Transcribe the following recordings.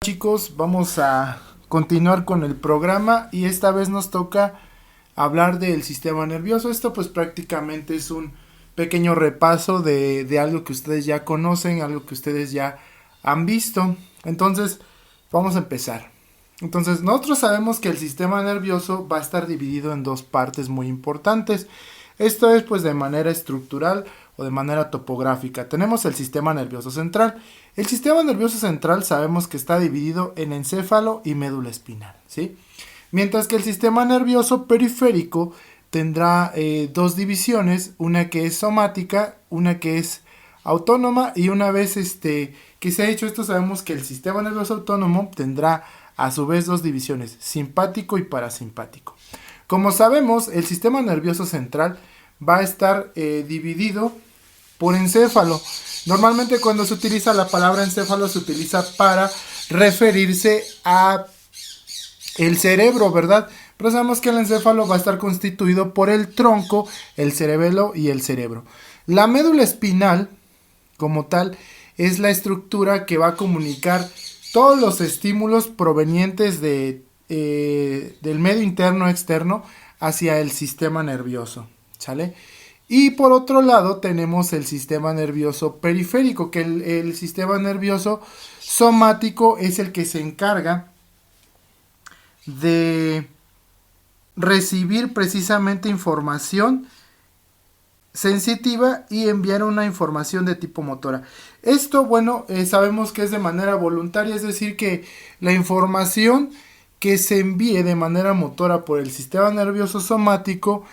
Chicos, vamos a continuar con el programa y esta vez nos toca hablar del sistema nervioso. Esto pues prácticamente es un pequeño repaso de algo que ustedes ya conocen, algo que ustedes ya han visto. Entonces, vamos a empezar. Entonces, nosotros sabemos que el sistema nervioso va a estar dividido en dos partes muy importantes. Esto es pues de manera estructural o de manera topográfica. Tenemos el sistema nervioso central. El sistema nervioso central sabemos que está dividido en encéfalo y médula espinal, ¿sí? Mientras que el sistema nervioso periférico tendrá dos divisiones, una que es somática, una que es autónoma, y una vez que se ha hecho esto, sabemos que el sistema nervioso autónomo tendrá a su vez dos divisiones, simpático y parasimpático. Como sabemos, el sistema nervioso central va a estar dividido por encéfalo. Normalmente cuando se utiliza la palabra encéfalo se utiliza para referirse a el cerebro, ¿verdad? Pero sabemos que el encéfalo va a estar constituido por el tronco, el cerebelo y el cerebro. La médula espinal, como tal, es la estructura que va a comunicar todos los estímulos provenientes del medio interno externo hacia el sistema nervioso, ¿sale? Y por otro lado tenemos el sistema nervioso periférico, que el sistema nervioso somático es el que se encarga de recibir precisamente información sensitiva y enviar una información de tipo motora. Esto, bueno, sabemos que es de manera voluntaria, es decir, que la información que se envíe de manera motora por el sistema nervioso somático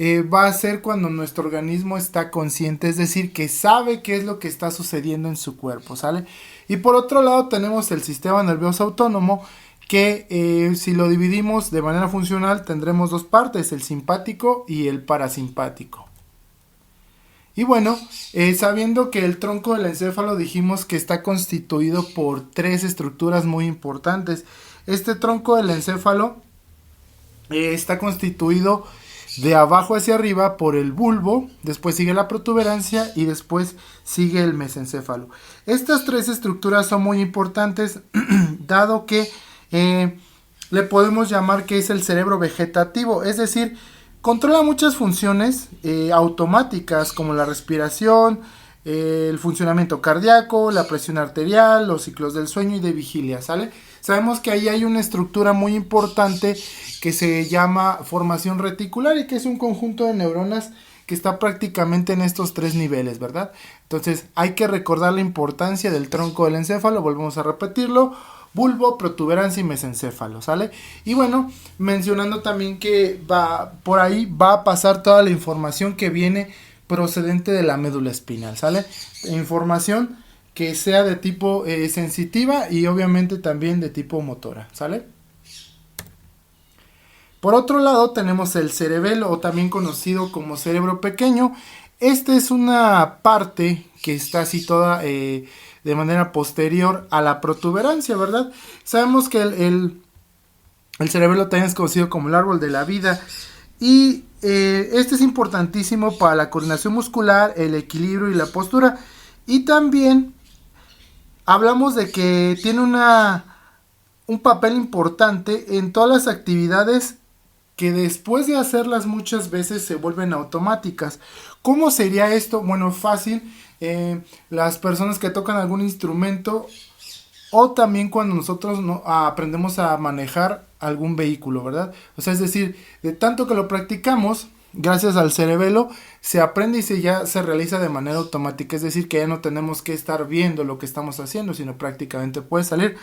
va a ser cuando nuestro organismo está consciente, es decir, que sabe qué es lo que está sucediendo en su cuerpo, ¿sale? Y por otro lado tenemos el sistema nervioso autónomo, que si lo dividimos de manera funcional tendremos dos partes, el simpático y el parasimpático. Y bueno, sabiendo que el tronco del encéfalo dijimos que está constituido por tres estructuras muy importantes. Este tronco del encéfalo está constituido de abajo hacia arriba por el bulbo, después sigue la protuberancia y después sigue el mesencéfalo. Estas tres estructuras son muy importantes dado que le podemos llamar que es el cerebro vegetativo, es decir, controla muchas funciones automáticas como la respiración, el funcionamiento cardíaco, la presión arterial, los ciclos del sueño y de vigilia, ¿sale? Sabemos que ahí hay una estructura muy importante que se llama formación reticular y que es un conjunto de neuronas que está prácticamente en estos tres niveles, ¿verdad? Entonces hay que recordar la importancia del tronco del encéfalo, volvemos a repetirlo: bulbo, protuberancia y mesencéfalo, ¿sale? Y bueno, mencionando también que por ahí va a pasar toda la información que viene procedente de la médula espinal, ¿sale? Información que sea de tipo sensitiva y obviamente también de tipo motora, ¿sale? Por otro lado tenemos el cerebelo, o también conocido como cerebro pequeño. Esta es una parte que está situada de manera posterior a la protuberancia, ¿verdad? Sabemos que el cerebelo también es conocido como el árbol de la vida, y este es importantísimo para la coordinación muscular, el equilibrio y la postura. Y también hablamos de que tiene un papel importante en todas las actividades que después de hacerlas muchas veces se vuelven automáticas. ¿Cómo sería esto? Bueno, fácil. Las personas que tocan algún instrumento, o también cuando nosotros aprendemos a manejar algún vehículo, ¿verdad? O sea, es decir, de tanto que lo practicamos, gracias al cerebelo, se aprende y ya se realiza de manera automática. Es decir, que ya no tenemos que estar viendo lo que estamos haciendo, sino prácticamente puede salir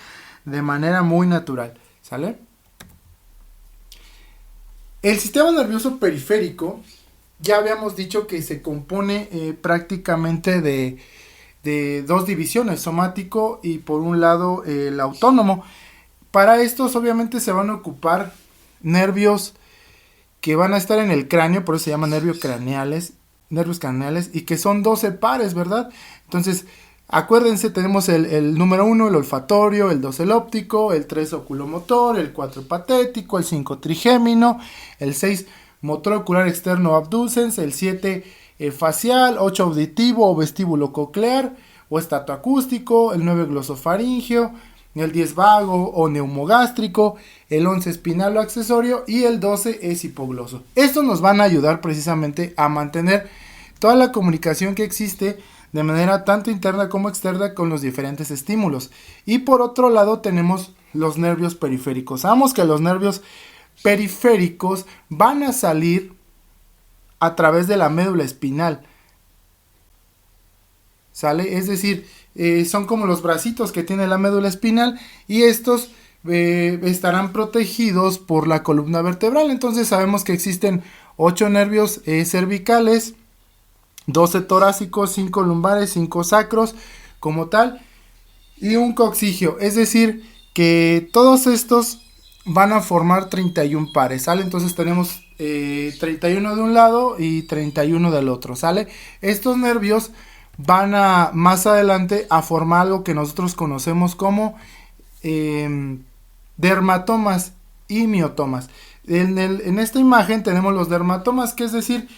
de manera muy natural, ¿sale? El sistema nervioso periférico, ya habíamos dicho que se compone prácticamente de dos divisiones, somático y por un lado el autónomo. Para estos obviamente se van a ocupar nervios que van a estar en el cráneo, por eso se llaman nervios craneales, y que son 12 pares, ¿verdad? Entonces, acuérdense, tenemos el número 1, el olfatorio, el 2, el óptico, el 3, oculomotor, el 4, patético, el 5, trigémino, el 6, motor ocular externo abducens, el 7, facial, 8, auditivo o vestíbulo coclear o estatoacústico, el 9, glosofaringeo, el 10 vago o neumogástrico, el 11 espinal o accesorio y el 12 es hipogloso. Estos nos van a ayudar precisamente a mantener toda la comunicación que existe de manera tanto interna como externa con los diferentes estímulos. Y por otro lado tenemos los nervios periféricos. Sabemos que los nervios periféricos van a salir a través de la médula espinal, ¿sale? Es decir, son como los bracitos que tiene la médula espinal y estos estarán protegidos por la columna vertebral. Entonces sabemos que existen 8 nervios cervicales, 12 torácicos, 5 lumbares, 5 sacros como tal y un coxigio. Es decir, que todos estos van a formar 31 pares, ¿sale? Entonces tenemos 31 de un lado y 31 del otro, ¿sale? Estos nervios van a más adelante a formar algo que nosotros conocemos como dermatomas y miotomas. En esta imagen tenemos los dermatomas, que es decir,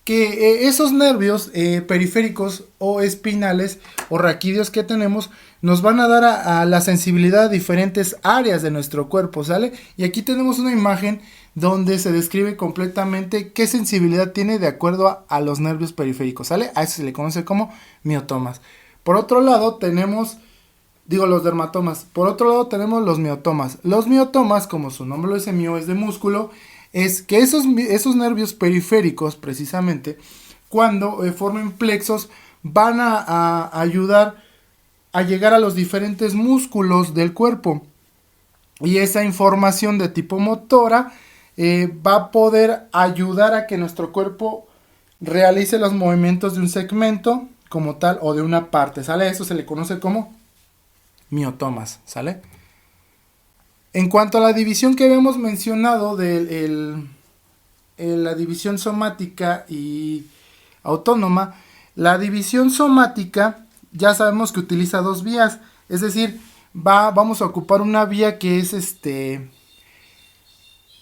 que esos nervios periféricos o espinales o raquídeos que tenemos nos van a dar a la sensibilidad a diferentes áreas de nuestro cuerpo, ¿sale? Y aquí tenemos una imagen donde se describe completamente qué sensibilidad tiene de acuerdo a los nervios periféricos, ¿sale? A eso se le conoce como miotomas. Por otro lado tenemos, los dermatomas. Por otro lado tenemos los miotomas. Los miotomas, como su nombre lo dice, mio es de músculo, es que esos nervios periféricos, precisamente, cuando formen plexos, van a ayudar a llegar a los diferentes músculos del cuerpo. Y esa información de tipo motora va a poder ayudar a que nuestro cuerpo realice los movimientos de un segmento como tal o de una parte, ¿sale? Eso se le conoce como miotomas, ¿sale? En cuanto a la división que habíamos mencionado de la división somática y autónoma, la división somática ya sabemos que utiliza 2 vías, es decir, vamos a ocupar una vía que es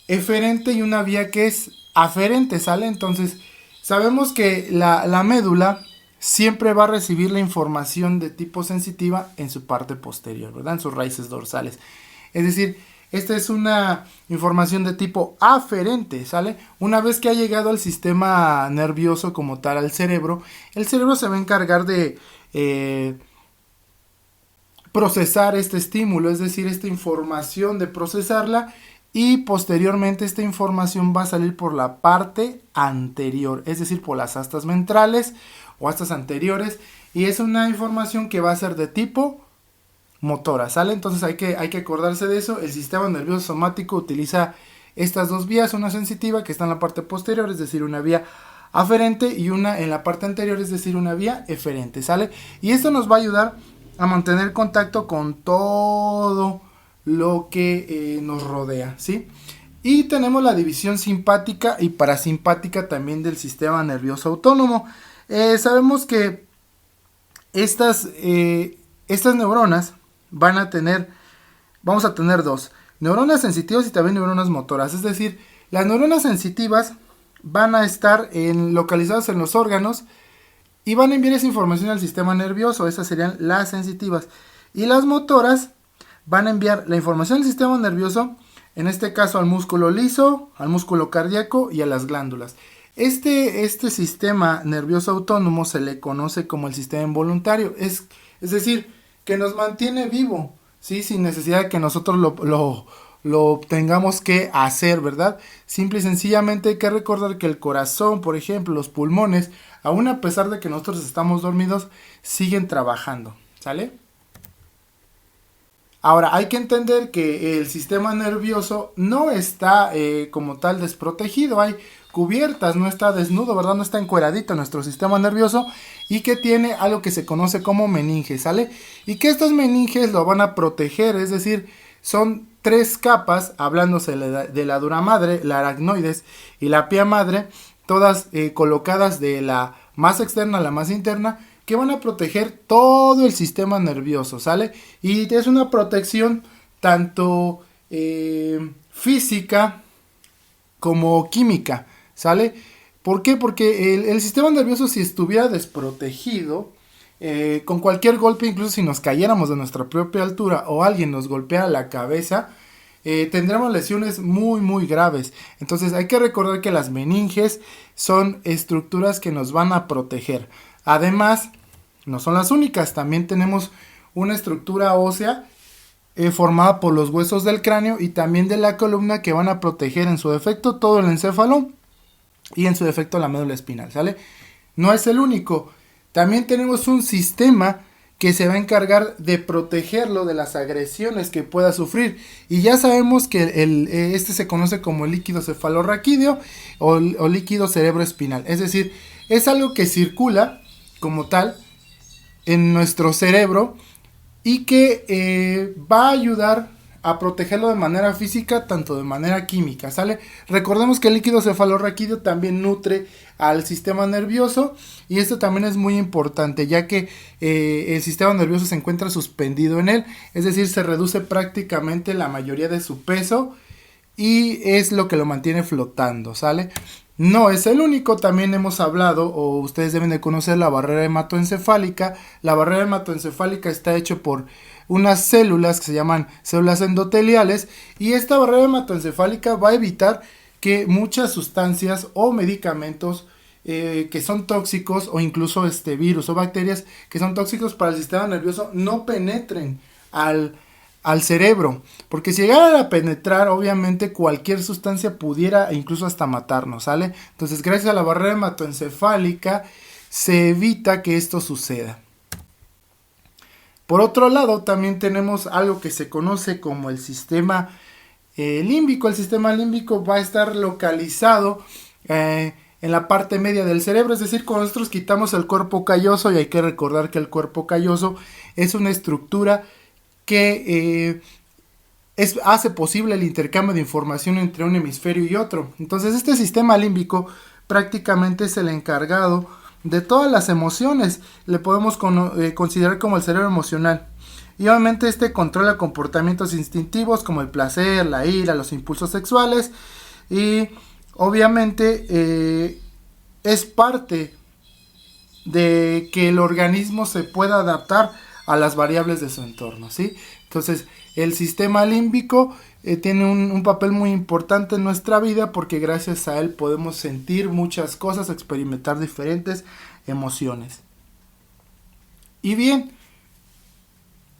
eferente y una vía que es aferente, ¿sale? Entonces sabemos que la médula siempre va a recibir la información de tipo sensitiva en su parte posterior, ¿verdad? En sus raíces dorsales. Es decir, esta es una información de tipo aferente, ¿sale? Una vez que ha llegado al sistema nervioso como tal, al cerebro, el cerebro se va a encargar de procesar este estímulo, es decir, esta información, de procesarla, y posteriormente esta información va a salir por la parte anterior, es decir, por las astas ventrales o astas anteriores, y es una información que va a ser de tipo motora, ¿sale? Entonces hay que acordarse de eso. El sistema nervioso somático utiliza estas 2 vías, una sensitiva que está en la parte posterior, es decir, una vía aferente, y una en la parte anterior, es decir, una vía eferente, ¿sale? Y esto nos va a ayudar a mantener contacto con todo lo que nos rodea, ¿sí? Y tenemos la división simpática y parasimpática también del sistema nervioso autónomo. Sabemos que estas neuronas vamos a tener 2, neuronas sensitivas y también neuronas motoras, es decir, las neuronas sensitivas van a estar localizadas en los órganos y van a enviar esa información al sistema nervioso, esas serían las sensitivas, y las motoras van a enviar la información al sistema nervioso, en este caso al músculo liso, al músculo cardíaco y a las glándulas. Este sistema nervioso autónomo se le conoce como el sistema involuntario, es decir, que nos mantiene vivo, ¿sí? Sin necesidad de que nosotros lo tengamos que hacer, ¿verdad? Simple y sencillamente hay que recordar que el corazón, por ejemplo, los pulmones, aún a pesar de que nosotros estamos dormidos, siguen trabajando, ¿sale? Ahora, hay que entender que el sistema nervioso no está como tal desprotegido, hay cubiertas, no está desnudo, ¿verdad? No está encueradito nuestro sistema nervioso, y que tiene algo que se conoce como meninges, ¿sale? Y que estos meninges lo van a proteger, es decir, son 3 capas, hablándose de la dura madre, la aracnoides y la pía madre, todas colocadas de la más externa a la más interna, que van a proteger todo el sistema nervioso, ¿sale? Y es una protección tanto física como química, ¿sale? ¿Por qué? Porque el sistema nervioso, si estuviera desprotegido, con cualquier golpe, incluso si nos cayéramos de nuestra propia altura o alguien nos golpea la cabeza, tendremos lesiones muy graves. Entonces hay que recordar que las meninges son estructuras que nos van a proteger. Además, no son las únicas, también tenemos una estructura ósea formada por los huesos del cráneo y también de la columna, que van a proteger en su defecto todo el encéfalo y en su defecto la médula espinal, ¿sale? No es el único. También tenemos un sistema que se va a encargar de protegerlo de las agresiones que pueda sufrir. Y ya sabemos que este se conoce como el líquido cefalorraquídeo o líquido cerebroespinal. Es decir, es algo que circula como tal en nuestro cerebro y que va a ayudar a protegerlo de manera física, tanto de manera química, ¿sale? Recordemos que el líquido cefalorraquídeo también nutre al sistema nervioso, y esto también es muy importante, ya que el sistema nervioso se encuentra suspendido en él, es decir, se reduce prácticamente la mayoría de su peso y es lo que lo mantiene flotando, ¿sale? No es el único, también hemos hablado, o ustedes deben de conocer, la barrera hematoencefálica. La barrera hematoencefálica está hecha por unas células que se llaman células endoteliales, y esta barrera hematoencefálica va a evitar que muchas sustancias o medicamentos que son tóxicos, o incluso virus o bacterias que son tóxicos para el sistema nervioso, no penetren al cerebro, porque si llegara a penetrar, obviamente cualquier sustancia pudiera incluso hasta matarnos, ¿sale? Entonces, gracias a la barrera hematoencefálica se evita que esto suceda. Por otro lado, también tenemos algo que se conoce como el sistema límbico. El sistema límbico va a estar localizado en la parte media del cerebro, es decir, cuando nosotros quitamos el cuerpo calloso, y hay que recordar que el cuerpo calloso es una estructura que hace posible el intercambio de información entre un hemisferio y otro. Entonces, este sistema límbico prácticamente es el encargado de todas las emociones. Le podemos considerar como el cerebro emocional. Y obviamente este controla comportamientos instintivos como el placer, la ira, los impulsos sexuales. Y obviamente es parte de que el organismo se pueda adaptar a las variables de su entorno, ¿sí? Entonces, el sistema límbico tiene un papel muy importante en nuestra vida, porque gracias a él podemos sentir muchas cosas, experimentar diferentes emociones. Y bien,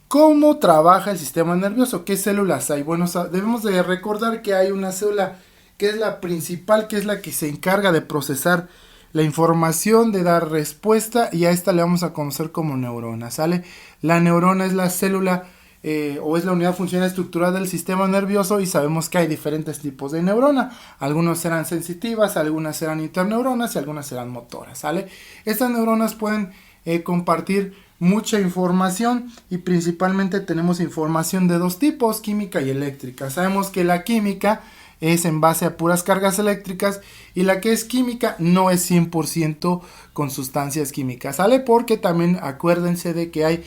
¿cómo trabaja el sistema nervioso? ¿Qué células hay? Bueno, debemos de recordar que hay una célula que es la principal, que es la que se encarga de procesar la información, de dar respuesta, y a esta le vamos a conocer como neurona, ¿sale? La neurona es la célula o es la unidad funcional estructural del sistema nervioso, y sabemos que hay diferentes tipos de neurona. Algunas serán sensitivas, algunas serán interneuronas y algunas serán motoras, ¿sale? Estas neuronas pueden compartir mucha información, y principalmente tenemos información de dos tipos, química y eléctrica. Sabemos que la química es en base a puras cargas eléctricas, y la que es química no es 100% con sustancias químicas, ¿sale? Porque también acuérdense de que hay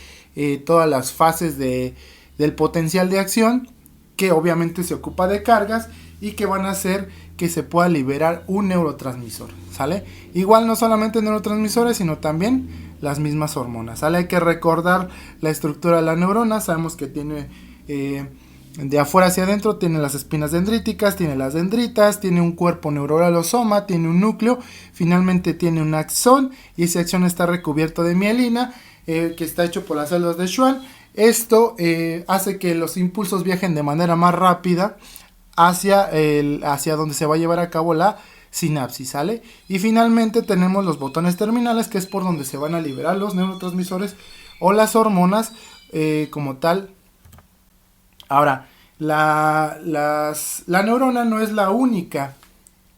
todas las fases del potencial de acción, que obviamente se ocupa de cargas y que van a hacer que se pueda liberar un neurotransmisor, ¿sale? Igual no solamente neurotransmisores, sino también las mismas hormonas, ¿sale? Hay que recordar la estructura de la neurona. Sabemos que tiene de afuera hacia adentro, tiene las espinas dendríticas, tiene las dendritas, tiene un cuerpo neurolosoma, tiene un núcleo, finalmente tiene un axón, y ese axón está recubierto de mielina, que está hecho por las células de Schwann. Esto hace que los impulsos viajen de manera más rápida hacia donde se va a llevar a cabo la sinapsis, ¿sale? Y finalmente tenemos los botones terminales, que es por donde se van a liberar los neurotransmisores o las hormonas como tal. Ahora, la neurona no es la única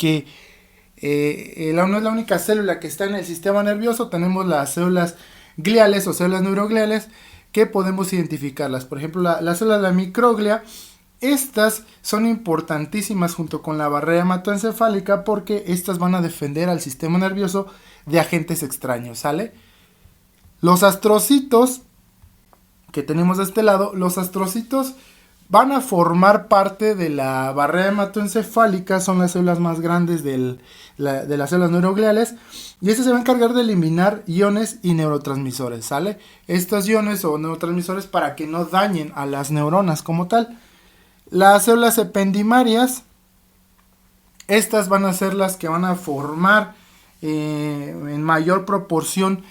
no es la única célula que está en el sistema nervioso. Tenemos las células gliales o células neurogliales, que podemos identificarlas. Por ejemplo, la célula de la microglia. Estas son importantísimas junto con la barrera hematoencefálica, porque estas van a defender al sistema nervioso de agentes extraños, ¿sale? Los astrocitos que tenemos de este lado, los astrocitos van a formar parte de la barrera hematoencefálica, son las células más grandes de las células neurogliales, y estas se van a encargar de eliminar iones y neurotransmisores, ¿sale? Estos iones o neurotransmisores para que no dañen a las neuronas como tal. Las células ependimarias, estas van a ser las que van a formar en mayor proporción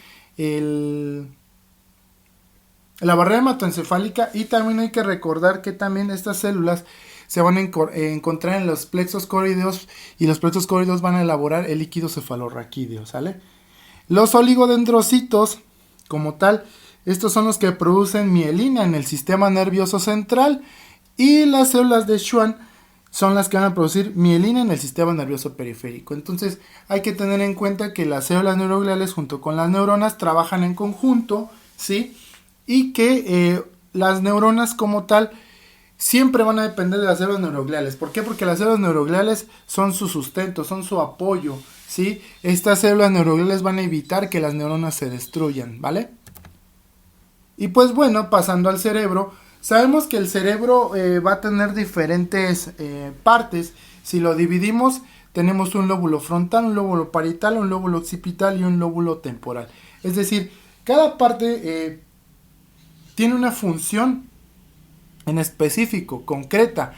la barrera hematoencefálica, y también hay que recordar que también estas células se van a encontrar en los plexos coroideos, y los plexos coroideos van a elaborar el líquido cefalorraquídeo, ¿sale? Los oligodendrocitos, como tal, estos son los que producen mielina en el sistema nervioso central, y las células de Schwann son las que van a producir mielina en el sistema nervioso periférico. Entonces hay que tener en cuenta que las células neurogliales junto con las neuronas trabajan en conjunto, ¿sí? Y que las neuronas como tal siempre van a depender de las células neurogliales. ¿Por qué? Porque las células neurogliales son su sustento, son su apoyo, ¿sí? Estas células neurogliales van a evitar que las neuronas se destruyan, ¿vale? Y pues bueno, pasando al cerebro, sabemos que el cerebro va a tener diferentes partes. Si lo dividimos, tenemos un lóbulo frontal, un lóbulo parietal, un lóbulo occipital y un lóbulo temporal. Es decir, cada parte tiene una función en específico, concreta.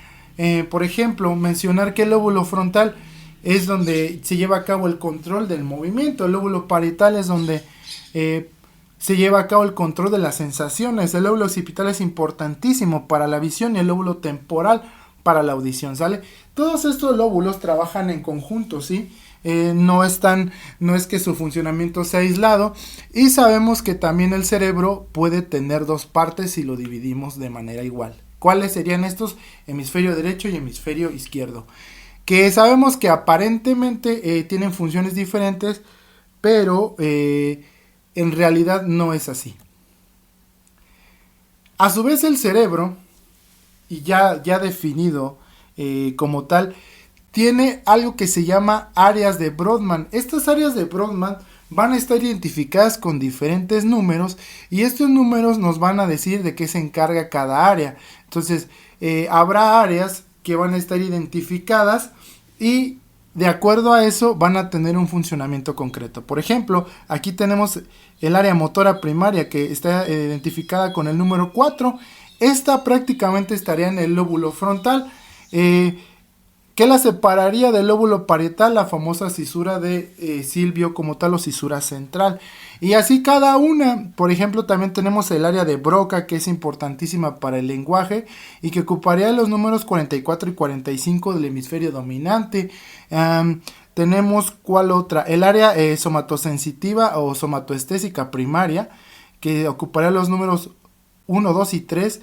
Por ejemplo, mencionar que el lóbulo frontal es donde se lleva a cabo el control del movimiento. El lóbulo parietal es donde se lleva a cabo el control de las sensaciones. El lóbulo occipital es importantísimo para la visión y el lóbulo temporal para la audición, ¿sale? Todos estos lóbulos trabajan en conjunto, ¿sí? No es que su funcionamiento sea aislado, y sabemos que también el cerebro puede tener dos partes si lo dividimos de manera igual. ¿Cuáles serían estos? Hemisferio derecho y hemisferio izquierdo, que sabemos que aparentemente tienen funciones diferentes, pero en realidad no es así. A su vez, el cerebro, y ya definido como tal, tiene algo que se llama áreas de Brodmann. Estas áreas de Brodmann van a estar identificadas con diferentes números, y estos números nos van a decir de qué se encarga cada área. Entonces habrá áreas que van a estar identificadas y de acuerdo a eso van a tener un funcionamiento concreto. Por ejemplo, aquí tenemos el área motora primaria, que está identificada con el número 4. Esta prácticamente estaría en el lóbulo frontal, que la separaría del lóbulo parietal, la famosa cisura de Silvio como tal, o cisura central. Y así cada una. Por ejemplo, también tenemos el área de Broca, que es importantísima para el lenguaje y que ocuparía los números 44 y 45 del hemisferio dominante. Tenemos, ¿cuál otra? El área somatosensitiva o somatoestésica primaria, que ocuparía los números 1, 2 y 3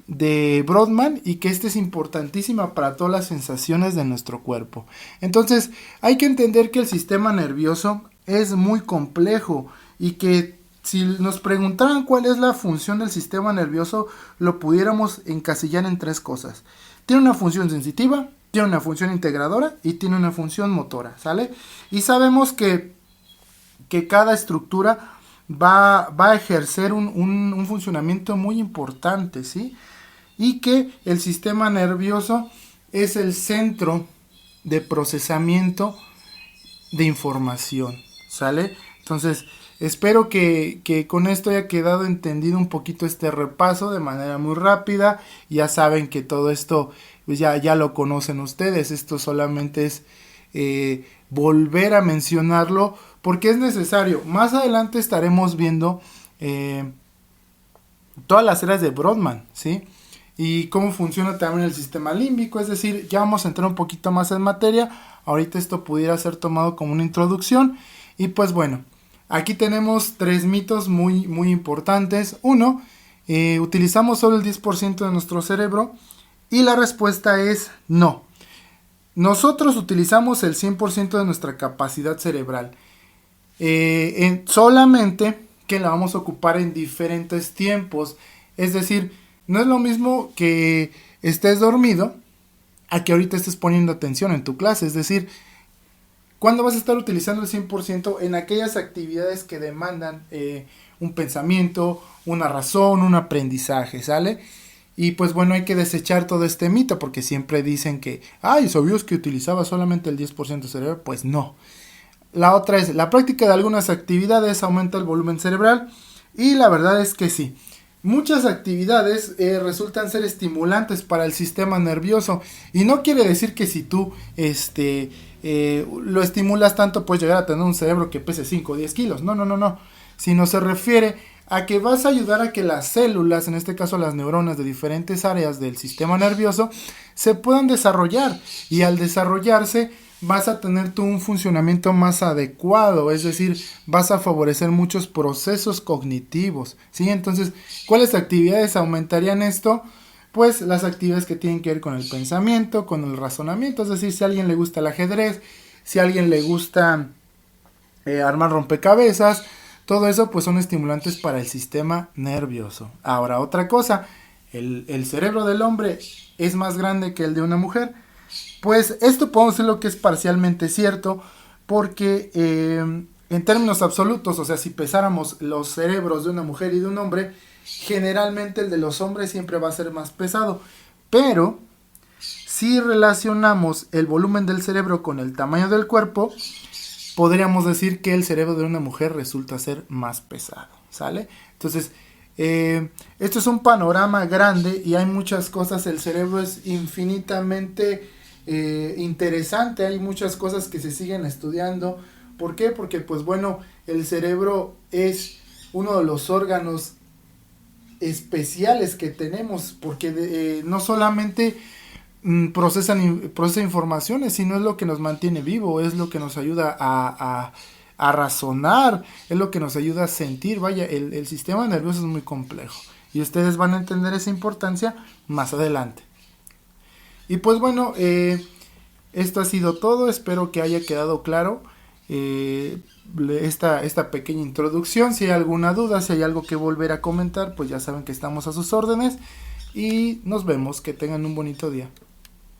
de Brodmann, y que es importantísima para todas las sensaciones de nuestro cuerpo. Entonces hay que entender que el sistema nervioso es muy complejo, y que si nos preguntaran cuál es la función del sistema nervioso, lo pudiéramos encasillar en tres cosas. Tiene una función sensitiva, tiene una función integradora y tiene una función motora, ¿sale? Y sabemos que cada estructura va a ejercer un funcionamiento muy importante, ¿sí? Y que el sistema nervioso es el centro de procesamiento de información, ¿sale? Entonces, espero que con esto haya quedado entendido un poquito este repaso de manera muy rápida. Ya saben que todo esto pues ya lo conocen ustedes. Esto solamente es volver a mencionarlo porque es necesario. Más adelante estaremos viendo todas las áreas de Brodmann, ¿sí? Y cómo funciona también el sistema límbico, es decir, ya vamos a entrar un poquito más en materia. Ahorita esto pudiera ser tomado como una introducción. Y pues bueno, aquí tenemos tres mitos muy importantes. Uno, utilizamos solo el 10% de nuestro cerebro, y la respuesta es no. Nosotros utilizamos el 100% de nuestra capacidad cerebral, solamente que la vamos a ocupar en diferentes tiempos. Es decir, no es lo mismo que estés dormido a que ahorita estés poniendo atención en tu clase. Es decir, ¿cuándo vas a estar utilizando el 100%? En aquellas actividades que demandan un pensamiento, una razón, un aprendizaje, ¿sale? Y pues bueno, hay que desechar todo este mito porque siempre dicen que, ay, ¿sabías que utilizaba solamente el 10% cerebral? Pues no. La otra es, la práctica de algunas actividades aumenta el volumen cerebral y la verdad es que sí. Muchas actividades resultan ser estimulantes para el sistema nervioso y no quiere decir que si tú lo estimulas tanto puedes llegar a tener un cerebro que pese 5 o 10 kilos. No, no, no, no. Sino se refiere a que vas a ayudar a que las células, en este caso las neuronas de diferentes áreas del sistema nervioso, se puedan desarrollar y al desarrollarse vas a tener tú un funcionamiento más adecuado, es decir, vas a favorecer muchos procesos cognitivos, ¿sí? Entonces, ¿cuáles actividades aumentarían esto? Pues las actividades que tienen que ver con el pensamiento, con el razonamiento, es decir, si a alguien le gusta el ajedrez, si a alguien le gusta armar rompecabezas, todo eso pues son estimulantes para el sistema nervioso. Ahora, otra cosa, el cerebro del hombre es más grande que el de una mujer. Pues esto podemos decir lo que es parcialmente cierto, porque en términos absolutos, o sea, si pesáramos los cerebros de una mujer y de un hombre, generalmente el de los hombres siempre va a ser más pesado. Pero si relacionamos el volumen del cerebro con el tamaño del cuerpo, podríamos decir que el cerebro de una mujer resulta ser más pesado, ¿sale? Entonces, esto es un panorama grande y hay muchas cosas, el cerebro es infinitamente interesante, hay muchas cosas que se siguen estudiando. ¿Por qué? Porque pues bueno, el cerebro es uno de los órganos especiales que tenemos, porque no solamente procesa informaciones, sino es lo que nos mantiene vivo, es lo que nos ayuda a razonar, es lo que nos ayuda a sentir. Vaya, el sistema nervioso es muy complejo y ustedes van a entender esa importancia más adelante. Y pues bueno, esto ha sido todo, espero que haya quedado claro esta pequeña introducción. Si hay alguna duda, si hay algo que volver a comentar, pues ya saben que estamos a sus órdenes y nos vemos, que tengan un bonito día.